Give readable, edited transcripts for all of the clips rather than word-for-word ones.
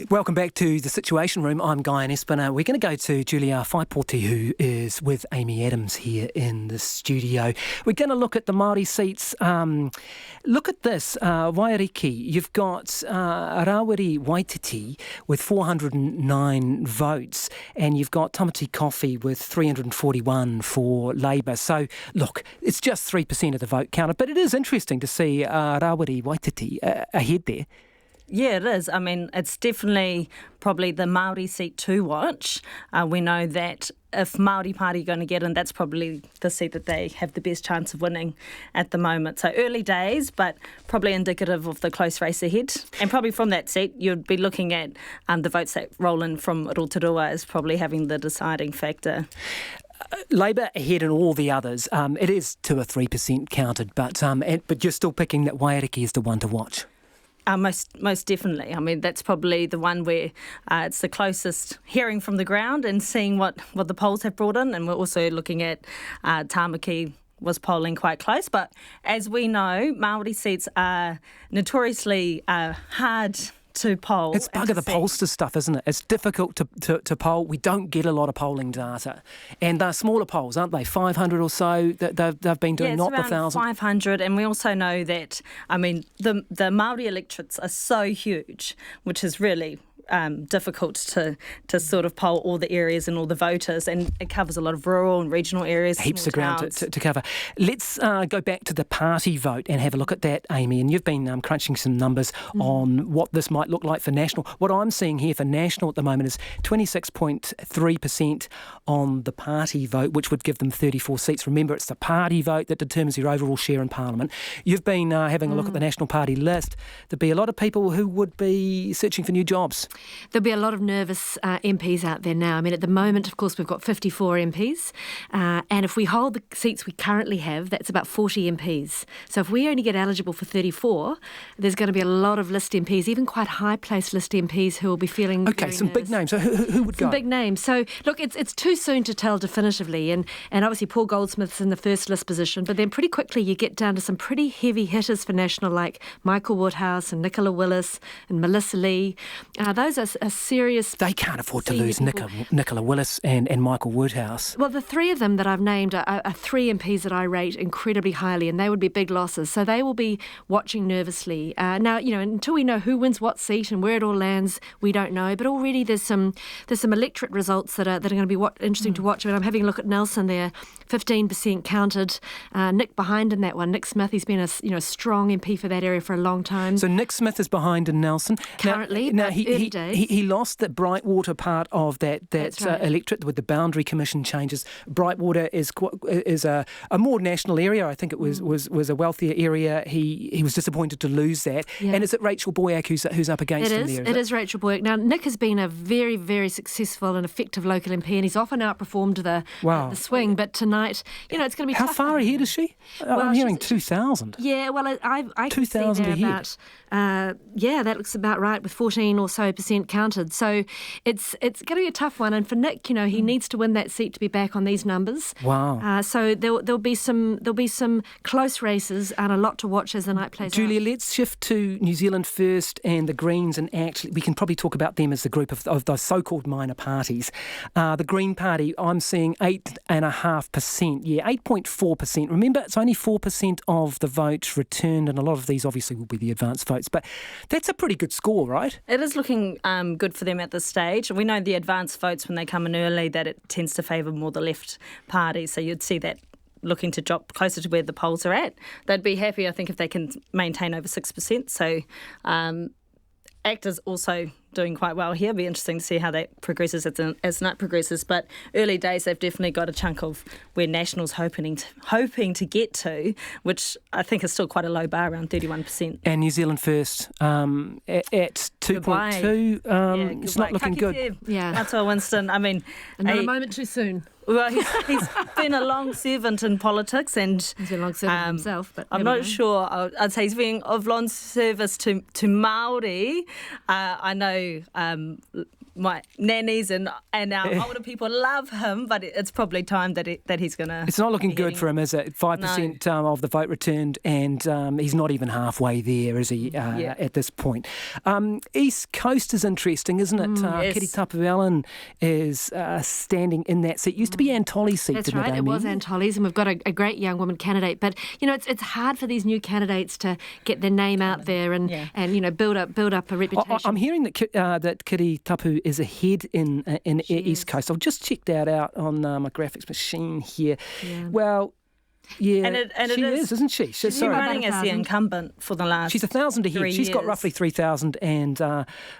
Welcome back to The Situation Room. I'm Guy and Espiner. We're going to go to Julia Whaipote, who is with Amy Adams here in the studio. We're going to look at the Māori seats. Look at this, Waiariki. You've got Rawiri Waititi with 409 votes, and you've got Tamaki Coffee with 341 for Labour. So, look, it's just 3% of the vote counted, but it is interesting to see Rawiri Waititi ahead there. Yeah, it is. I mean, it's definitely probably the Māori seat to watch. We know that if Māori Party are going to get in, that's probably the seat that they have the best chance of winning at the moment. So early days, but probably indicative of the close race ahead. And probably from that seat, you'd be looking at the votes that roll in from Rotorua as probably having the deciding factor. Labour ahead in all the others. It is 2 or 3% counted, but you're still picking that Waiariki is the one to watch. Most definitely. I mean, that's probably the one where it's the closest hearing from the ground and seeing what the polls have brought in. And we're also looking at Tamaki was polling quite close. But as we know, Māori seats are notoriously hard to poll. It's bugger the pollster stuff, isn't it? It's difficult to poll. We don't get a lot of polling data. And they're smaller polls, aren't they? 500 or so that they've been doing, not the 1,000. 500, and we also know that, I mean, the Māori electorates are so huge, which is really difficult to sort of poll all the areas and all the voters, and it covers a lot of rural and regional areas. Heaps of ground to cover. Let's go back to the party vote and have a look at that, Amy, and you've been crunching some numbers on what this might look like for national. What I'm seeing here for national at the moment is 26.3% on the party vote, which would give them 34 seats. Remember, it's the party vote that determines your overall share in Parliament. You've been having a look at the National Party list. There'd be a lot of people who would be searching for new jobs. There'll be a lot of nervous MPs out there now. I mean, at the moment, of course, we've got 54 MPs. And if we hold the seats we currently have, that's about 40 MPs. So if we only get eligible for 34, there's going to be a lot of list MPs, even quite high-placed list MPs who will be feeling Okay, some nervous. Big names. So who would go? Some big names. So, look, it's too soon to tell definitively. And obviously, Paul Goldsmith's in the first list position. But then pretty quickly, you get down to some pretty heavy hitters for national, like Michael Woodhouse and Nicola Willis and Melissa Lee. Those are a serious... They can't afford to lose Nicola Willis and Michael Woodhouse. Well, the three of them that I've named are three MPs that I rate incredibly highly, and they would be big losses. So they will be watching nervously. Now, until we know who wins what seat and where it all lands, we don't know. But already there's some electorate results that are going to be interesting to watch. I mean, I'm having a look at Nelson there, 15% counted. Nick behind in that one. Nick Smith, he's been a strong MP for that area for a long time. So Nick Smith is behind in Nelson. Currently, now early days. He lost the Brightwater part of that right. Electorate with the boundary commission changes. Brightwater is a more national area. I think it was a wealthier area. He was disappointed to lose that. Yeah. And is it Rachel Boyack who's up against him there? It is Rachel Boyack. Now, Nick has been a very, very successful and effective local MP, and he's often outperformed the swing. But tonight, it's going to be How tough. How far ahead is she? I'm hearing 2,000. Yeah, well, I 2,000 ahead. That looks about right with 14 or so % counted. So it's going to be a tough one. And for Nick, he needs to win that seat to be back on these numbers. Wow. So there'll be some close races and a lot to watch as the night plays out. Julia, let's shift to New Zealand First and the Greens, and actually we can probably talk about them as the group of those so-called minor parties. The Green Party, I'm seeing 8.5%. Yeah, 8.4%. Remember, it's only 4% of the votes returned, and a lot of these obviously will be the advance votes. But that's a pretty good score, right? It is looking good for them at this stage. We know the advance votes, when they come in early, that it tends to favour more the left party. So you'd see that looking to drop closer to where the polls are at. They'd be happy, I think, if they can maintain over 6%. So ACT is also doing quite well here. It'll be interesting to see how that progresses as night progresses. But early days, they've definitely got a chunk of where National's hoping to get to, which I think is still quite a low bar, around 31%. And New Zealand First at 2.2. It's not looking good. Yeah. Matua Winston, I mean... Another moment too soon. Well, he's been a long servant in politics, and he's been a long servant himself. But I'm not sure. I'd say he's been of long service to Māori. I know my nannies and our older people love him, but it's probably time that he's going to. It's not looking good for him, is it? 5% of the vote returned, and he's not even halfway there, is he, at this point? East Coast is interesting, isn't it? Yes. Kitty Tapu-Allen is standing in that seat. It used to be Ann Tolley's seat, That's didn't right, it, it Amy? was Ann Tolley's, and we've got a great young woman candidate. But, it's hard for these new candidates to get their name out there and build up a reputation. I'm hearing that Kitty Tapu is ahead in East Coast. I've just checked that out on my graphics machine here. Yeah. Well, yeah, and she is, isn't she? She's been running as the incumbent for the last. She's 1,000 ahead. She's got roughly 3,000, and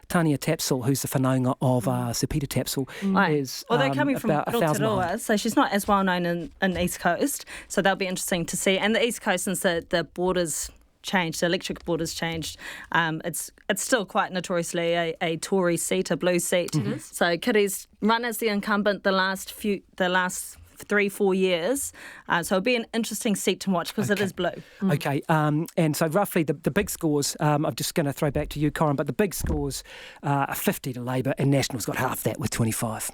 Tania Tapsell, who's the whanaunga of Sir Peter Tapsell, is they're coming from about 1,000 Rotorua, behind. so she's not as well known in East Coast. So that'll be interesting to see. And the East Coast, since the borders changed, the electric borders changed, it's still quite notoriously a Tory seat, a blue seat. So Kitty's run as the incumbent the last 3-4 years, so it'll be an interesting seat to watch because it is blue. Okay, and so roughly the big scores, I'm just going to throw back to you, Corin, but the big scores are 50 to Labour, and National's got half that with 25.